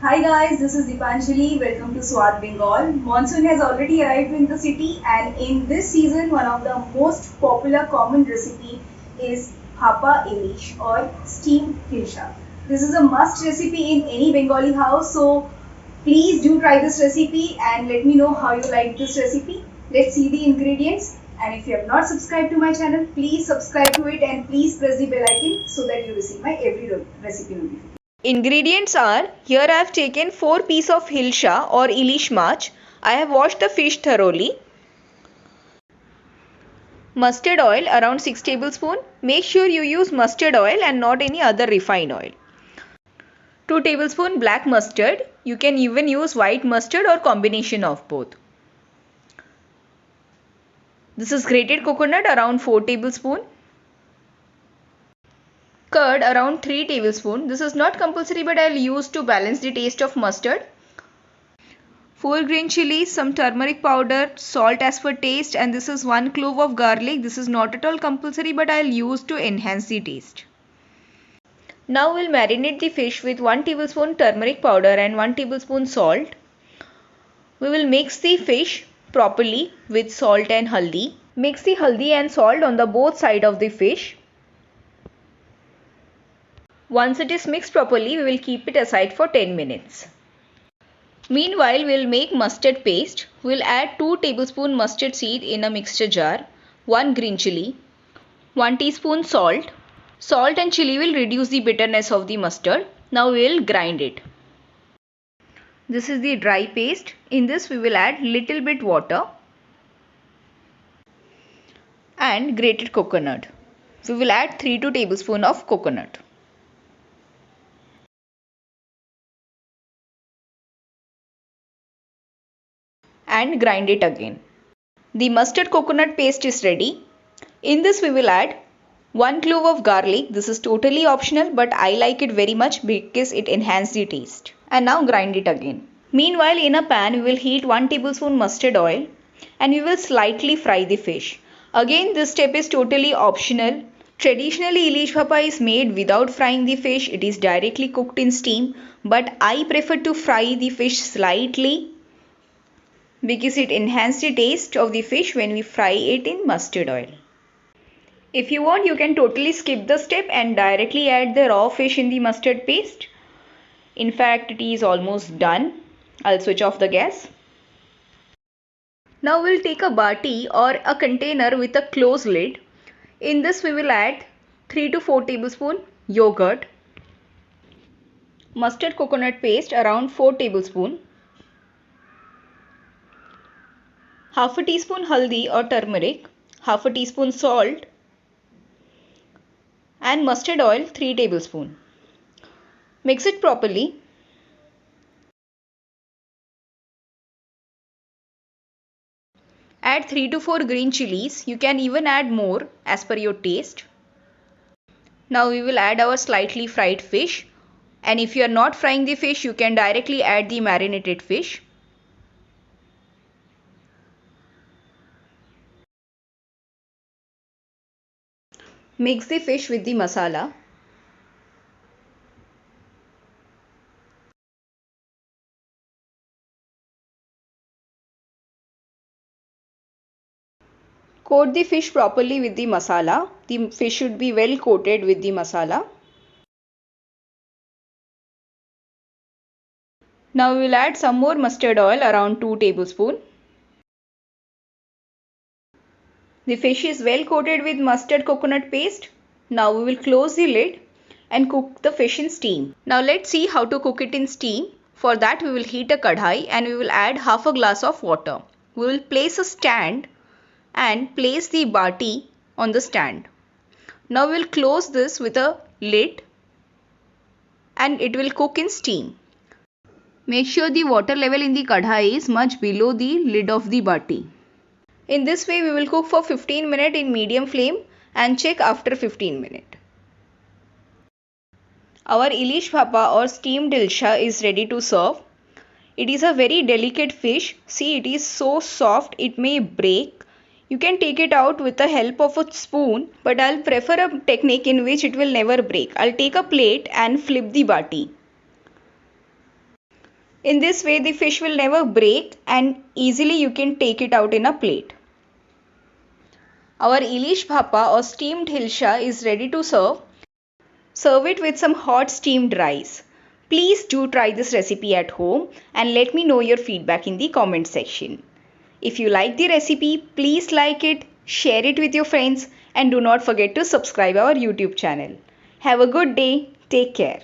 Hi guys, this is Dipanjali. Welcome to Swad Bengal. Monsoon has already arrived in the city, and in this season, one of the most popular common recipe is Hapa Ilish or steamed hilsha. This is a must recipe in any Bengali house, so please do try this recipe and let me know how you like this recipe. Let's see the ingredients. And if you have not subscribed to my channel, please subscribe to it and please press the bell icon so that you receive my every recipe notification. Ingredients are, here I have taken 4 pieces of hilsha or ilish mach. I have washed the fish thoroughly. Mustard oil around 6 tablespoons. Make sure you use mustard oil and not any other refined oil. 2 tablespoons black mustard. You can even use white mustard or combination of both. This is grated coconut around 4 tablespoons. Curd around 3 tablespoons. This is not compulsory but I will use to balance the taste of mustard. 4 green chilies, some turmeric powder, salt as per taste, and this is 1 clove of garlic. This is not at all compulsory but I will use to enhance the taste. Now we will marinate the fish with 1 tablespoon turmeric powder and 1 tablespoon salt. We will mix the fish properly with salt and haldi. Mix the haldi and salt on the both side of the fish. Once it is mixed properly, we will keep it aside for 10 minutes. Meanwhile, we will make mustard paste. We will add 2 tablespoon mustard seed in a mixture jar, 1 green chili, 1 teaspoon salt. Salt and chili will reduce the bitterness of the mustard. Now we will grind it. This is the dry paste. In this we will add little bit water and grated coconut. We will add 3 tablespoons of coconut. And grind it again. The mustard coconut paste is ready. In this we will add 1 clove of garlic. This is totally optional but I like it very much because it enhances the taste. And now grind it again. Meanwhile, in a pan we will heat 1 tablespoon mustard oil and we will slightly fry the fish. Again, this step is totally optional. Traditionally, ilish bhapa is made without frying the fish. It is directly cooked in steam, but I prefer to fry the fish slightly because it enhances the taste of the fish when we fry it in mustard oil. If you want, you can totally skip the step and directly add the raw fish in the mustard paste. In fact, it is almost done. I'll switch off the gas. Now we'll take a bati or a container with a closed lid. In this we will add 3 to 4 tablespoon yogurt, mustard coconut paste around 4 tablespoon, half a teaspoon haldi or turmeric, half a teaspoon salt and mustard oil 3 tablespoon. Mix it properly. Add 3 to 4 green chilies. You can even add more as per your taste. Now we will add our slightly fried fish, and if you are not frying the fish, you can directly add the marinated fish. Mix the fish with the masala. Coat the fish properly with the masala. The fish should be well coated with the masala. Now we will add some more mustard oil around 2 tablespoons. The fish is well coated with mustard coconut paste. Now we will close the lid and cook the fish in steam. Now let's see how to cook it in steam. For that we will heat a kadhai and we will add half a glass of water. We will place a stand and place the bati on the stand. Now we will close this with a lid and it will cook in steam. Make sure the water level in the kadhai is much below the lid of the bati. In this way we will cook for 15 minutes in medium flame and check after 15 minutes. Our ilish bhapa or steamed hilsha is ready to serve. It is a very delicate fish. See, it is so soft it may break. You can take it out with the help of a spoon, but I'll prefer a technique in which it will never break. I'll take a plate and flip the bati. In this way, the fish will never break and easily you can take it out in a plate. Our Ilish bhapa or steamed hilsha is ready to serve. Serve it with some hot steamed rice. Please do try this recipe at home and let me know your feedback in the comment section. If you like the recipe, please like it, share it with your friends and do not forget to subscribe our YouTube channel. Have a good day. Take care.